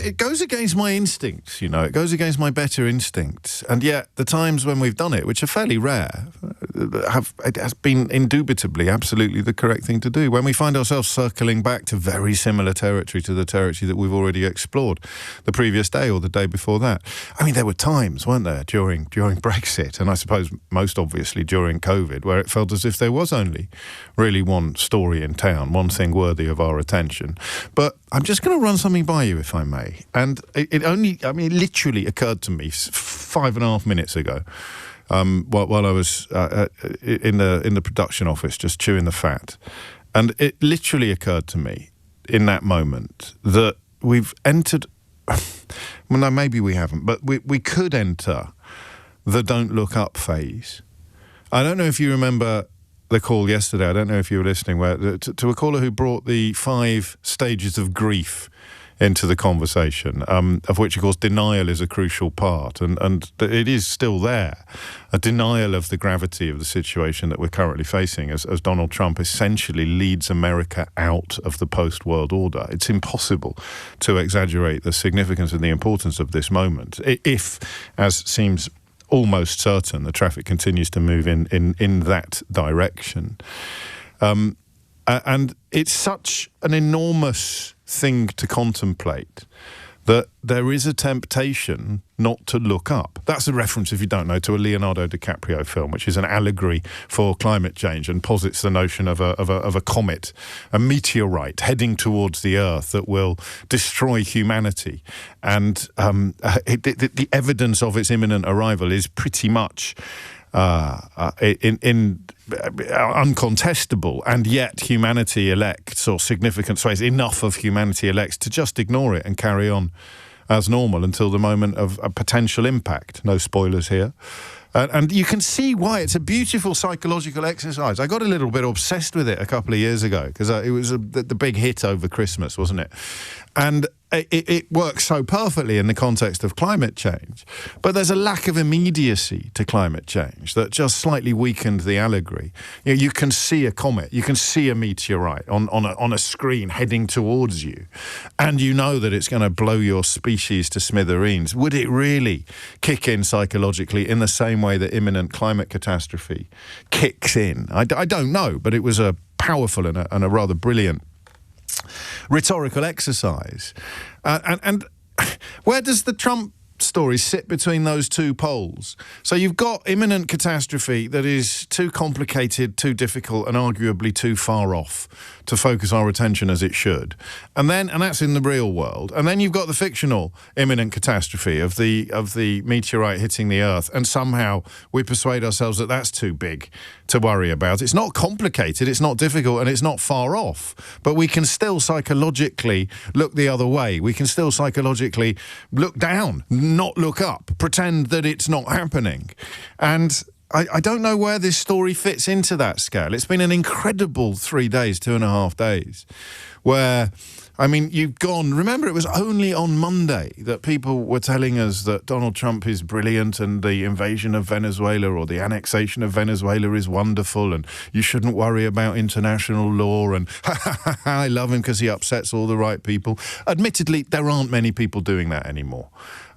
it goes against my instincts, you know. It goes against my better instincts. And yet, the times when we've done it, which are fairly rare, it has been indubitably, absolutely the correct thing to do. When we find ourselves circling back to very similar territory to the territory that we've already explored the previous day or the day before that. I mean, there were times, weren't there, during Brexit, and I suppose most obviously during COVID, where it felt as if there was only really one story in town, one thing worthy of our attention. But I'm just going to run something by you, if I may. And it literally occurred to me 5.5 minutes ago, while I was in the production office just chewing the fat. And it literally occurred to me in that moment that we've entered... Well, no, maybe we haven't, but we could enter the don't look up phase. I don't know if you remember the call yesterday. I don't know if you were listening, where to a caller who brought the 5 stages of grief into the conversation, of which, of course, denial is a crucial part, and it is still there. A denial of the gravity of the situation that we're currently facing as Donald Trump essentially leads America out of the post-world order. It's impossible to exaggerate the significance and the importance of this moment, if, as seems almost certain, the traffic continues to move in that direction. And it's such an enormous thing to contemplate that there is a temptation not to look up. That's a reference, if you don't know, to a Leonardo DiCaprio film, which is an allegory for climate change and posits the notion of a comet, a meteorite heading towards the Earth that will destroy humanity. And the evidence of its imminent arrival is pretty much uncontestable, and yet humanity elects, or significant swathes, enough of humanity elects to just ignore it and carry on as normal until the moment of a potential impact. No spoilers here. And you can see why. It's a beautiful psychological exercise. I got a little bit obsessed with it a couple of years ago because it was the big hit over Christmas, wasn't it? And it works so perfectly in the context of climate change. But there's a lack of immediacy to climate change that just slightly weakened the allegory. You know, you can see a comet, you can see a meteorite on a screen heading towards you, and you know that it's going to blow your species to smithereens. Would it really kick in psychologically in the same way that imminent climate catastrophe kicks in? I don't know, but it was a powerful and a rather brilliant rhetorical exercise. And where does the Trump story sit between those two poles? So you've got imminent catastrophe that is too complicated, too difficult, and arguably too far off to focus our attention as it should. And that's in the real world. And then you've got the fictional imminent catastrophe of the meteorite hitting the Earth, and somehow we persuade ourselves that that's too big to worry about. It's not complicated, it's not difficult, and it's not far off. But we can still psychologically look the other way. We can still psychologically look down, not look up, pretend that it's not happening. And I don't know where this story fits into that scale. It's been an incredible 3 days, 2.5 days, where, I mean, you've gone... Remember, it was only on Monday that people were telling us that Donald Trump is brilliant and the invasion of Venezuela or the annexation of Venezuela is wonderful and you shouldn't worry about international law and I love him because he upsets all the right people. Admittedly, there aren't many people doing that anymore.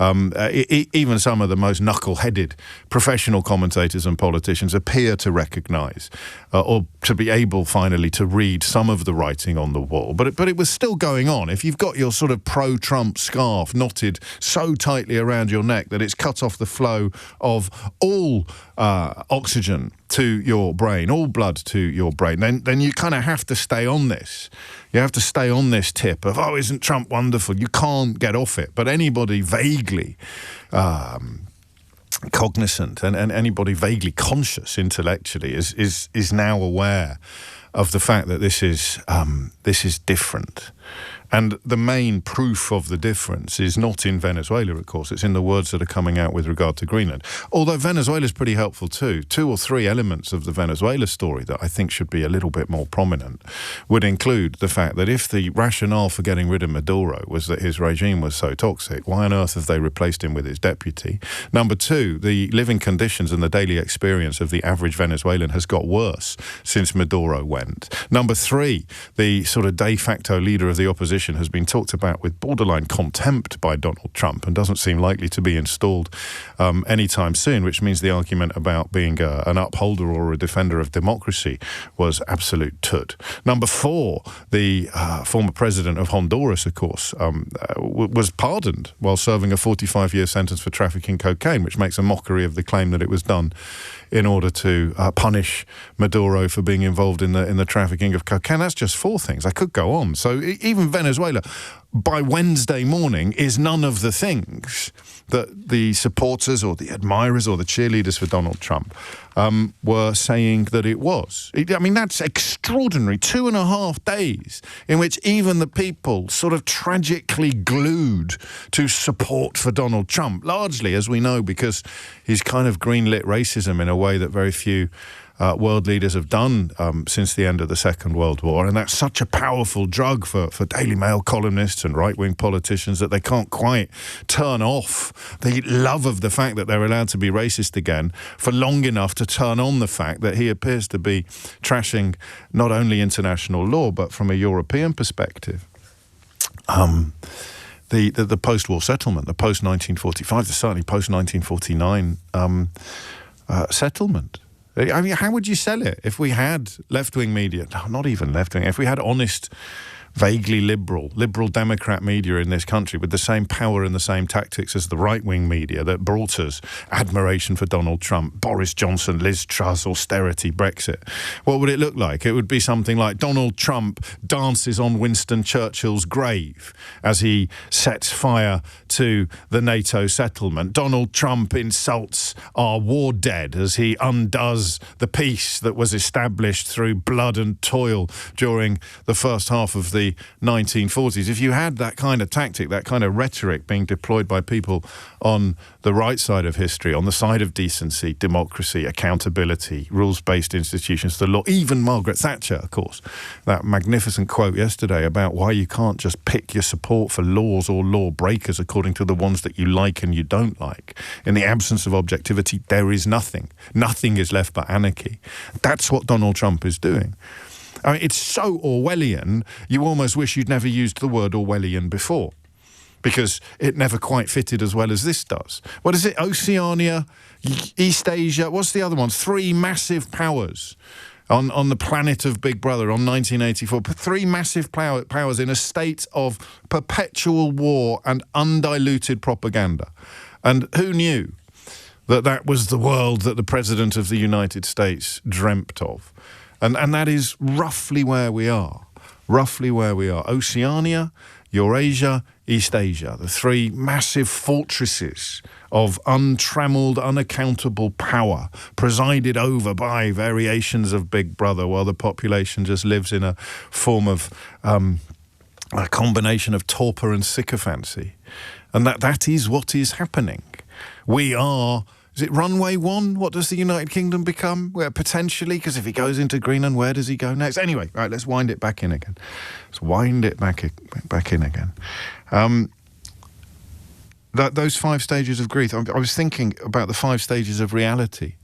Even some of the most knuckle-headed professional commentators and politicians appear to recognise or to be able finally to read some of the writing on the wall. But it was still going on. If you've got your sort of pro-Trump scarf knotted so tightly around your neck that it's cut off the flow of all oxygen to your brain, all blood to your brain, then you kind of have to stay on this. You have to stay on this tip of, oh, isn't Trump wonderful? You can't get off it. But anybody vaguely cognizant and anybody vaguely conscious intellectually is now aware of the fact that this is different. And the main proof of the difference is not in Venezuela, of course. It's in the words that are coming out with regard to Greenland. Although Venezuela is pretty helpful too. 2 or 3 elements of the Venezuela story that I think should be a little bit more prominent would include the fact that if the rationale for getting rid of Maduro was that his regime was so toxic, why on earth have they replaced him with his deputy? Number 2, the living conditions and the daily experience of the average Venezuelan has got worse since Maduro went. Number 3, the sort of de facto leader of the opposition position has been talked about with borderline contempt by Donald Trump and doesn't seem likely to be installed anytime soon, which means the argument about being an upholder or a defender of democracy was absolute tut. Number 4, the former president of Honduras, of course, was pardoned while serving a 45-year sentence for trafficking cocaine, which makes a mockery of the claim that it was done in order to punish Maduro for being involved in the trafficking of cocaine. That's just 4 things. I could go on. So even Venezuela, by Wednesday morning, is none of the things that the supporters or the admirers or the cheerleaders for Donald Trump were saying that it was. I mean, that's extraordinary. 2.5 days in which even the people sort of tragically glued to support for Donald Trump, largely, as we know, because he's kind of greenlit racism in a way that very few world leaders have done since the end of the Second World War. And that's such a powerful drug for Daily Mail columnists and right-wing politicians that they can't quite turn off the love of the fact that they're allowed to be racist again for long enough to turn on the fact that he appears to be trashing not only international law, but from a European perspective. The post-war settlement, the post-1945, the certainly post-1949 settlement. I mean, how would you sell it if we had left-wing media? No, not even left-wing. If we had honest, vaguely liberal Democrat media in this country with the same power and the same tactics as the right-wing media that brought us admiration for Donald Trump, Boris Johnson, Liz Truss, austerity, Brexit, what would it look like? It would be something like Donald Trump dances on Winston Churchill's grave as he sets fire to the NATO settlement. Donald Trump insults our war dead as he undoes the peace that was established through blood and toil during the first half of the 1940s. If you had that kind of tactic, that kind of rhetoric being deployed by people on the right side of history, on the side of decency, democracy, accountability, rules-based institutions, the law, even Margaret Thatcher, of course, that magnificent quote yesterday about why you can't just pick your support for laws or law breakers according to the ones that you like and you don't like. In the absence of objectivity, there is nothing. Nothing is left but anarchy. That's what Donald Trump is doing. I mean, it's so Orwellian, you almost wish you'd never used the word Orwellian before, because it never quite fitted as well as this does. What is it? Oceania, East Asia, what's the other ones? 3 massive powers on the planet of Big Brother on 1984. 3 massive powers in a state of perpetual war and undiluted propaganda. And who knew that that was the world that the President of the United States dreamt of? And that is roughly where we are. Oceania, Eurasia, East Asia, the 3 massive fortresses of untrammeled, unaccountable power presided over by variations of Big Brother while the population just lives in a form of a combination of torpor and sycophancy. And that is what is happening. We are... Is it runway 1? What does the United Kingdom become? Well, potentially, because if he goes into Greenland, where does he go next? Anyway, right, let's wind it back in again. Those 5 stages of grief, I was thinking about the 5 stages of reality.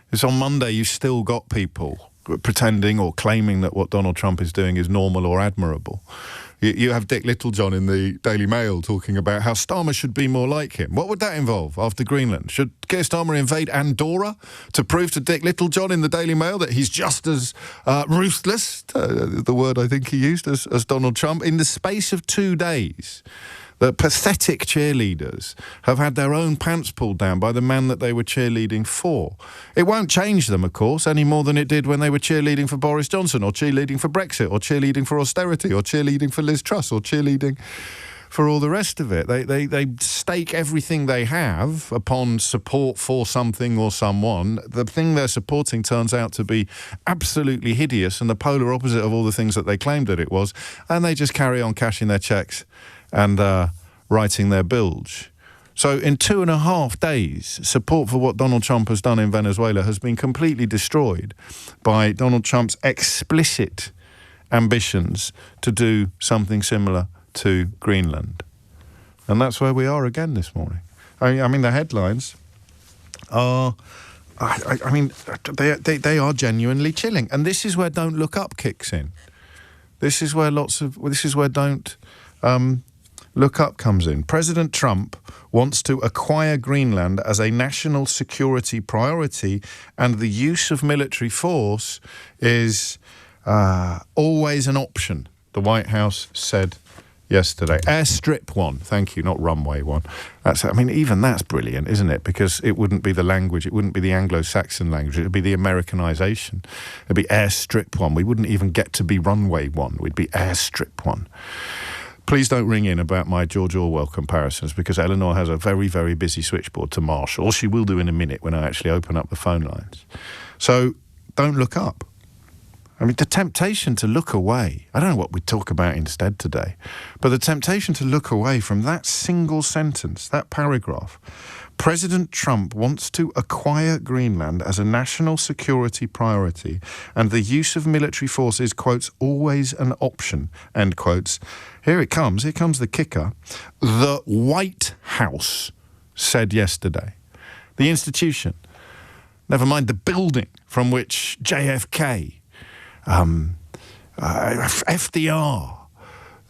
Because on Monday, you've still got people pretending or claiming that what Donald Trump is doing is normal or admirable. You have Dick Littlejohn in the Daily Mail talking about how Starmer should be more like him. What would that involve after Greenland? Should Keir Starmer invade Andorra to prove to Dick Littlejohn in the Daily Mail that he's just as ruthless, the word I think he used, as Donald Trump? In the space of 2 days, the pathetic cheerleaders have had their own pants pulled down by the man that they were cheerleading for. It won't change them, of course, any more than it did when they were cheerleading for Boris Johnson, or cheerleading for Brexit, or cheerleading for austerity, or cheerleading for Liz Truss, or cheerleading for all the rest of it. They stake everything they have upon support for something or someone. The thing they're supporting turns out to be absolutely hideous and the polar opposite of all the things that they claimed that it was, and they just carry on cashing their checks and writing their bilge. So in 2.5 days, support for what Donald Trump has done in Venezuela has been completely destroyed by Donald Trump's explicit ambitions to do something similar to Greenland. And that's where we are again this morning. I mean, the headlines are... I mean, they are genuinely chilling. And this is where Don't Look Up kicks in. This is where don't look up comes in. President Trump wants to acquire Greenland as a national security priority, and the use of military force is always an option, the White House said yesterday. Airstrip one, thank you, not runway one. Even that's brilliant, isn't it? Because it wouldn't be the language, it wouldn't be the Anglo-Saxon language, it would be the Americanization. It'd be airstrip one. We wouldn't even get to be runway one, we'd be airstrip one. Please don't ring in about my George Orwell comparisons, because Eleanor has a very, very busy switchboard to Marshall. She will do in a minute when I actually open up the phone lines. So don't look up. The temptation to look away, I don't know what we'd talk about instead today, but the temptation to look away from that single sentence, that paragraph, President Trump wants to acquire Greenland as a national security priority, and the use of military force is, quotes, always an option, end quotes. Here comes the kicker. The White House said yesterday. The institution, never mind the building from which JFK, FDR.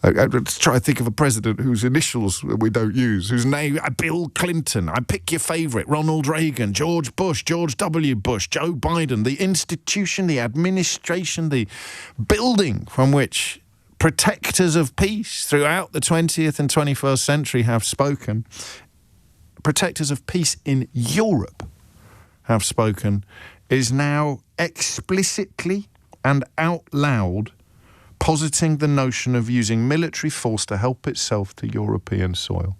Let's try to think of a president whose initials we don't use, whose name, Bill Clinton. I pick your favourite, Ronald Reagan, George Bush, George W. Bush, Joe Biden, the institution, the administration, the building from which protectors of peace throughout the 20th and 21st century have spoken, protectors of peace in Europe have spoken, is now explicitly and out loud positing the notion of using military force to help itself to European soil.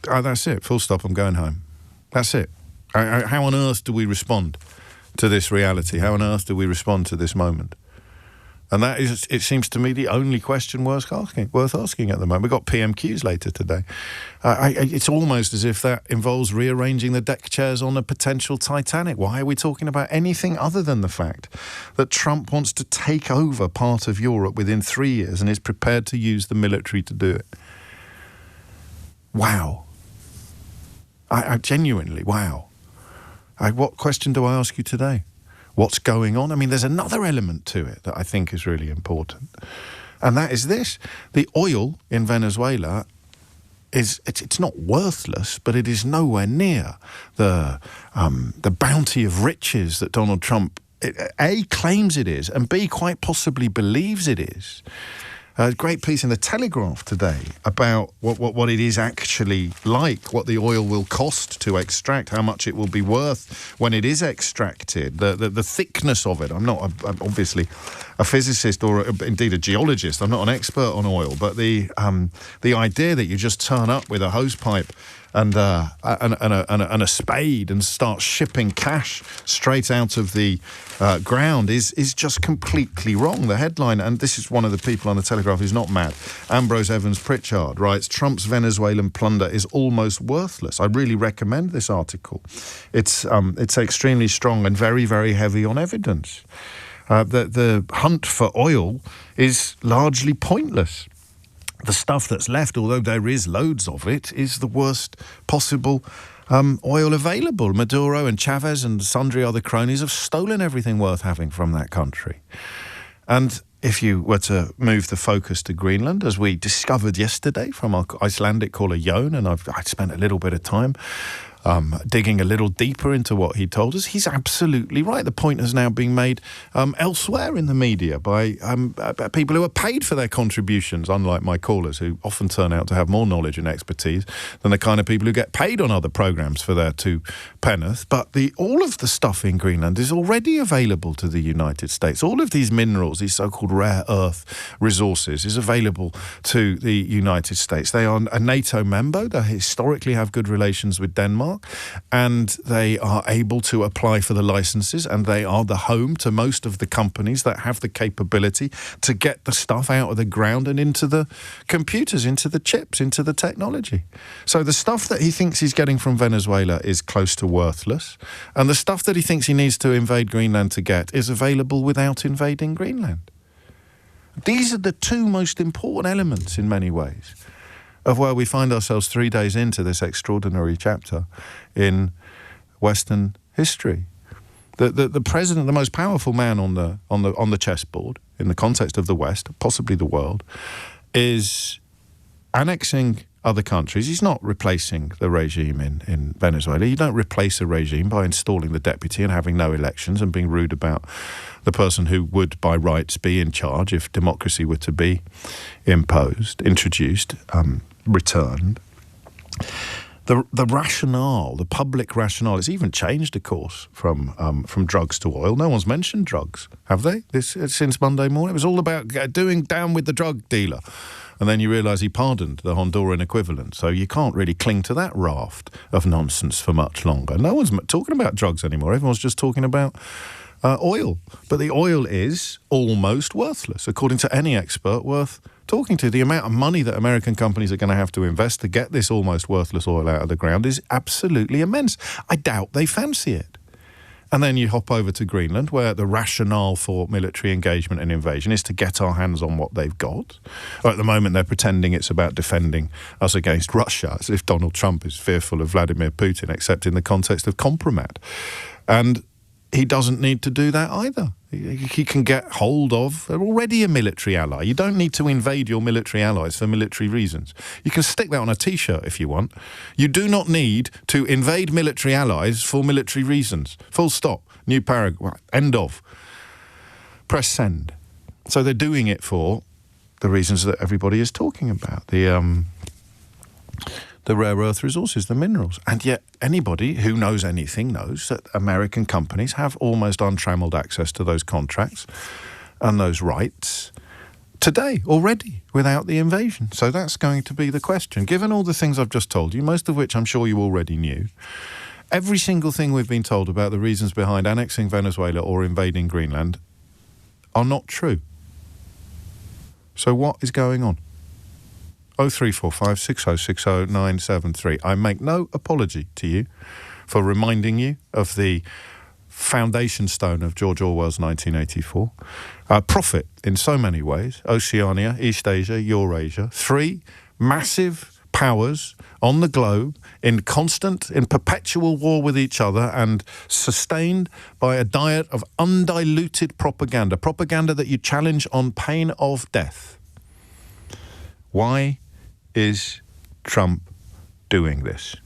That's it. Full stop. I'm going home. That's it. How on earth do we respond to this reality? How on earth do we respond to this moment? And that is, it seems to me, the only question worth asking at the moment. We've got PMQs later today. It's almost as if that involves rearranging the deck chairs on a potential Titanic. Why are we talking about anything other than the fact that Trump wants to take over part of Europe within 3 years and is prepared to use the military to do it? Wow. I genuinely, wow. What question do I ask you today? What's going on? There's another element to it that I think is really important. And that is this. The oil in Venezuela it's not worthless, but it is nowhere near the bounty of riches that Donald Trump, A, claims it is, and B, quite possibly believes it is. A great piece in the Telegraph today about what it is actually like, what the oil will cost to extract, how much it will be worth when it is extracted, the thickness of it. I'm obviously a physicist or indeed a geologist. I'm not an expert on oil, but the idea that you just turn up with a hose pipe and a spade and start shipping cash straight out of the ground is just completely wrong. The headline, and this is one of the people on the Telegraph who's not mad, Ambrose Evans Pritchard writes, Trump's Venezuelan plunder is almost worthless. I really recommend this article. It's extremely strong and very, very heavy on evidence. The hunt for oil is largely pointless. The stuff that's left, although there is loads of it, is the worst possible oil available. Maduro and Chavez and sundry other cronies have stolen everything worth having from that country. And if you were to move the focus to Greenland, as we discovered yesterday from our Icelandic caller Jon, and I spent a little bit of time digging a little deeper into what he told us, he's absolutely right. The point has now been made elsewhere in the media by people who are paid for their contributions, unlike my callers, who often turn out to have more knowledge and expertise than the kind of people who get paid on other programmes for their two penneth. But all of the stuff in Greenland is already available to the United States. All of these minerals, these so-called rare earth resources, is available to the United States. They are a NATO member. They historically have good relations with Denmark, and they are able to apply for the licenses, and they are the home to most of the companies that have the capability to get the stuff out of the ground and into the computers, into the chips, into the technology. So the stuff that he thinks he's getting from Venezuela is close to worthless, and the stuff that he thinks he needs to invade Greenland to get is available without invading Greenland. These are the two most important elements in many ways of where we find ourselves 3 days into this extraordinary chapter in Western history. The president, the most powerful man on the chessboard in the context of the West, possibly the world, is annexing other countries. He's not replacing the regime in Venezuela. You don't replace a regime by installing the deputy and having no elections and being rude about the person who would, by rights, be in charge if democracy were to be imposed, introduced, returned. The rationale, the public rationale, it's even changed, of course, from drugs to oil. No one's mentioned drugs, have they? Since Monday morning, it was all about doing down with the drug dealer, and then you realise he pardoned the Honduran equivalent. So you can't really cling to that raft of nonsense for much longer. No one's talking about drugs anymore. Everyone's just talking about oil. But the oil is almost worthless, according to any expert worth talking to. The amount of money that American companies are going to have to invest to get this almost worthless oil out of the ground is absolutely immense. I doubt they fancy it. And then you hop over to Greenland, where the rationale for military engagement and invasion is to get our hands on what they've got. At the moment, they're pretending it's about defending us against Russia, as if Donald Trump is fearful of Vladimir Putin, except in the context of compromat. And he doesn't need to do that either. He can get hold of, they're already a military ally. You don't need to invade your military allies for military reasons. You can stick that on a T-shirt if you want. You do not need to invade military allies for military reasons. Full stop. New paragraph. End of. Press send. So they're doing it for the reasons that everybody is talking about. The rare earth resources, the minerals. And yet anybody who knows anything knows that American companies have almost untrammeled access to those contracts and those rights today already without the invasion. So that's going to be the question. Given all the things I've just told you, most of which I'm sure you already knew, every single thing we've been told about the reasons behind annexing Venezuela or invading Greenland are not true. So what is going on? 0345 6060 973. I make no apology to you for reminding you of the foundation stone of George Orwell's 1984. Profit in so many ways. Oceania, East Asia, Eurasia. 3 massive powers on the globe in perpetual war with each other and sustained by a diet of undiluted propaganda. Propaganda that you challenge on pain of death. Why is Trump doing this?